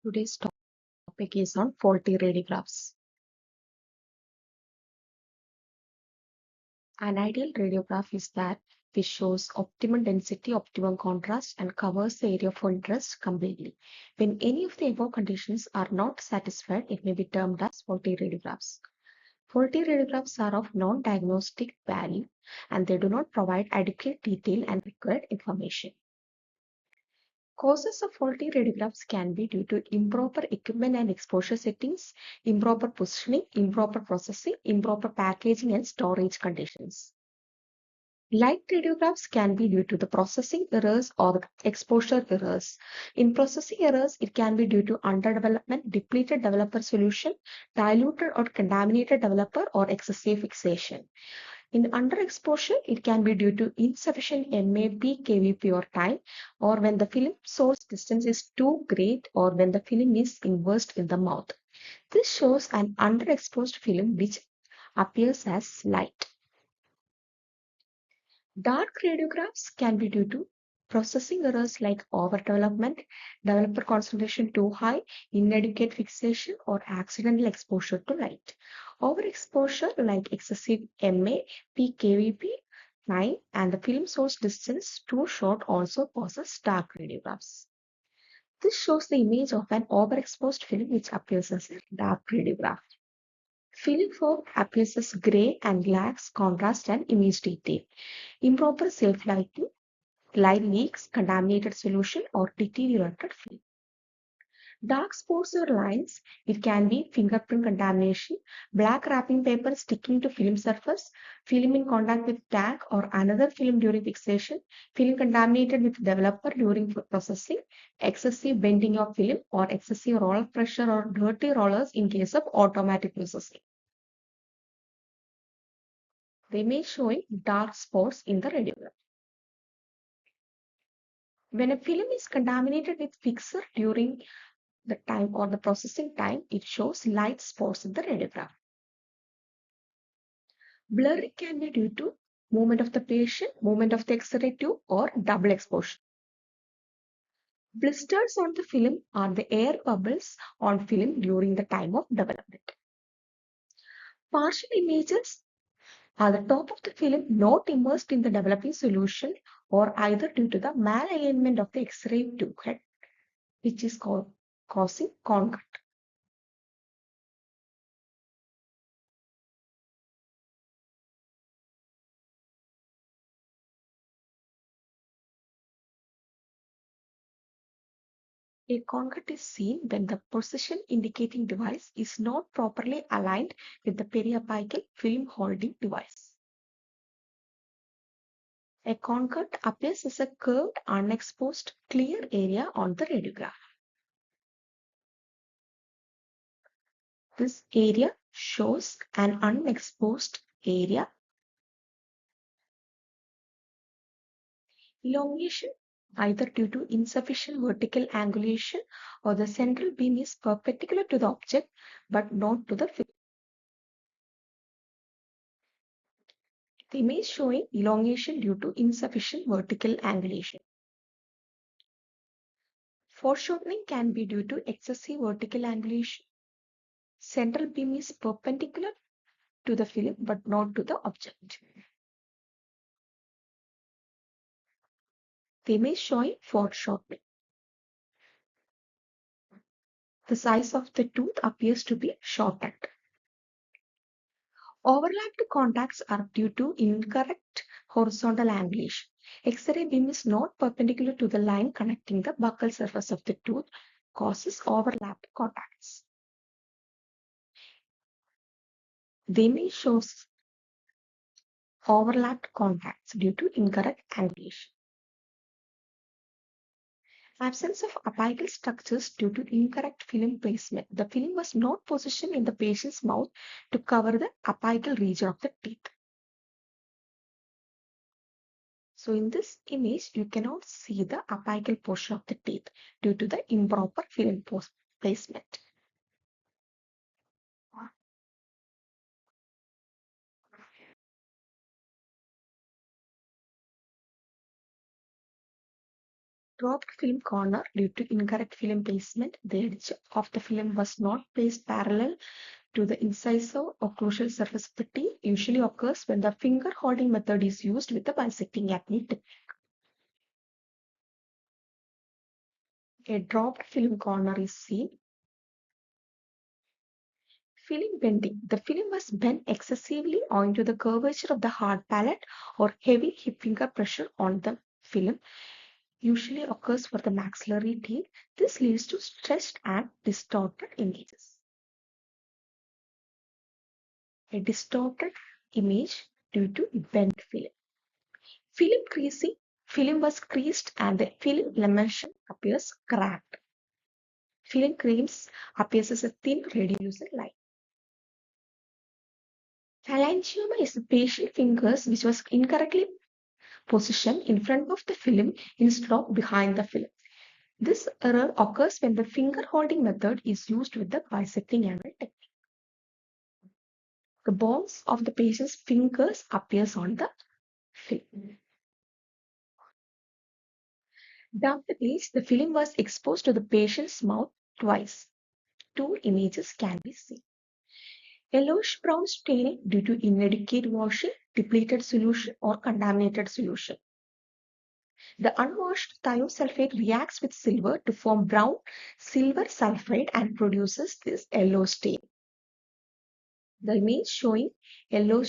Today's topic is on faulty radiographs. An ideal radiograph is that which shows optimum density, optimum contrast, and covers the area of interest completely. When any of the above conditions are not satisfied, it may be termed as faulty radiographs. Faulty radiographs are of non-diagnostic value and they do not provide adequate detail and required information. Causes of faulty radiographs can be due to improper equipment and exposure settings, improper positioning, improper processing, improper packaging, and storage conditions. Light radiographs can be due to the processing errors or exposure errors. In processing errors, it can be due to underdevelopment, depleted developer solution, diluted or contaminated developer, or excessive fixation. In underexposure, it can be due to insufficient MAP, KVP or time, or when the film source distance is too great, or when the film is immersed in the mouth. This shows an underexposed film which appears as light. Dark radiographs can be due to processing errors like overdevelopment, developer concentration too high, inadequate fixation, or accidental exposure to light. Overexposure like excessive MA, PKVP, time, and the film source distance too short also causes dark radiographs. This shows the image of an overexposed film which appears as a dark radiograph. Film foam appears as gray and lacks contrast and image detail. Improper self-lighting, light leaks, contaminated solution, or deteriorated film. Dark spots or lines, it can be fingerprint contamination, black wrapping paper sticking to film surface, film in contact with tag or another film during fixation, film contaminated with developer during processing, excessive bending of film, or excessive roller pressure or dirty rollers in case of automatic processing. They may show dark spots in the radiograph. When a film is contaminated with fixer during the time or the processing time, it shows light spots in the radiograph. Blurring can be due to movement of the patient, movement of the X-ray tube, or double exposure. Blisters on the film are the air bubbles on film during the time of development. Partial images are the top of the film not immersed in the developing solution or either due to the malalignment of the X-ray tube head, which is causing con cut. A concut is seen when the position indicating device is not properly aligned with the periapical film holding device. A concut appears as a curved, unexposed, clear area on the radiograph. This area shows an unexposed area. Elongation, either due to insufficient vertical angulation or the central beam is perpendicular to the object but not to the film. The image showing elongation due to insufficient vertical angulation. Foreshortening can be due to excessive vertical angulation. Central beam is perpendicular to the film but not to the object. The image showing foreshortening. The size of the tooth appears to be shortened. Overlapped contacts are due to incorrect horizontal angulation. X-ray beam is not perpendicular to the line connecting the buccal surface of the tooth, causes overlapped contacts. The image shows overlapped contacts due to incorrect angulation. Absence of apical structures due to incorrect film placement. The film was not positioned in the patient's mouth to cover the apical region of the teeth. So in this image, you cannot see the apical portion of the teeth due to the improper film placement. Dropped film corner due to incorrect film placement. The edge of the film was not placed parallel to the incisor or crucial surface of the teeth. Usually occurs when the finger holding method is used with the bisecting acne technique. A dropped film corner is seen. Film bending. The film was bent excessively owing to the curvature of the hard palate or heavy hip finger pressure on the film. Usually occurs for the maxillary teeth. This leads to stretched and distorted images. A distorted image due to bent film. Film creasing. Film was creased and the film lamination appears cracked. Film creams appears as a thin radiolucent line. Phalangioma is the patient fingers which was incorrectly positioned in front of the film instead of behind the film. This error occurs when the finger holding method is used with the bisecting angle technique. The bones of the patient's fingers appears on the film. Down the page, the film was exposed to the patient's mouth twice. Two images can be seen. Yellowish brown staining due to inadequate washing, depleted solution, or contaminated solution. The unwashed thiosulfate reacts with silver to form brown silver sulfide and produces this yellow stain. The image showing yellow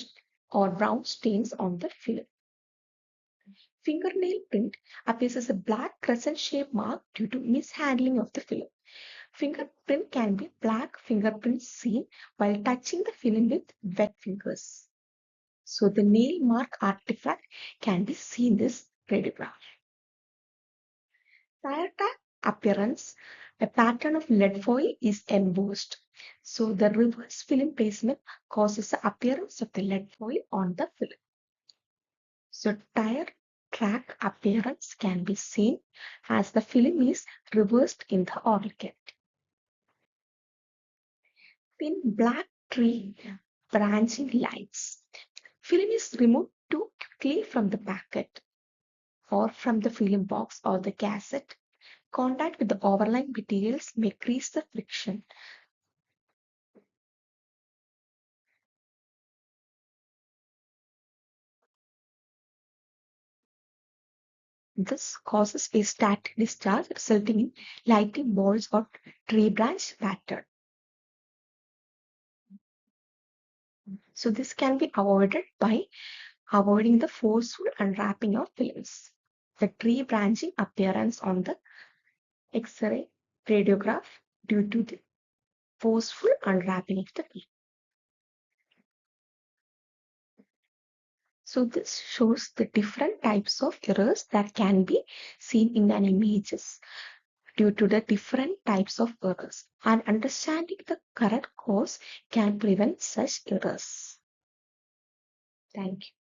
or brown stains on the film. Fingernail print appears as a black crescent-shaped mark due to mishandling of the film. Fingerprint can be black fingerprints seen while touching the film with wet fingers. So the nail mark artifact can be seen in this radiograph. Tire track appearance, a pattern of lead foil is embossed. So the reverse film placement causes the appearance of the lead foil on the film. So tire track appearance can be seen as the film is reversed in the oral cavity. Thin black tree branching lines. Film is removed too quickly from the packet or from the film box or the cassette. Contact with the overlying materials may increase the friction. This causes a static discharge resulting in lighting balls or tree branch pattern. So this can be avoided by avoiding the forceful unwrapping of films. The tree branching appearance on the X-ray radiograph due to the forceful unwrapping of the film. So this shows the different types of errors that can be seen in an images due to the different types of errors, and understanding the correct cause can prevent such errors. Thank you.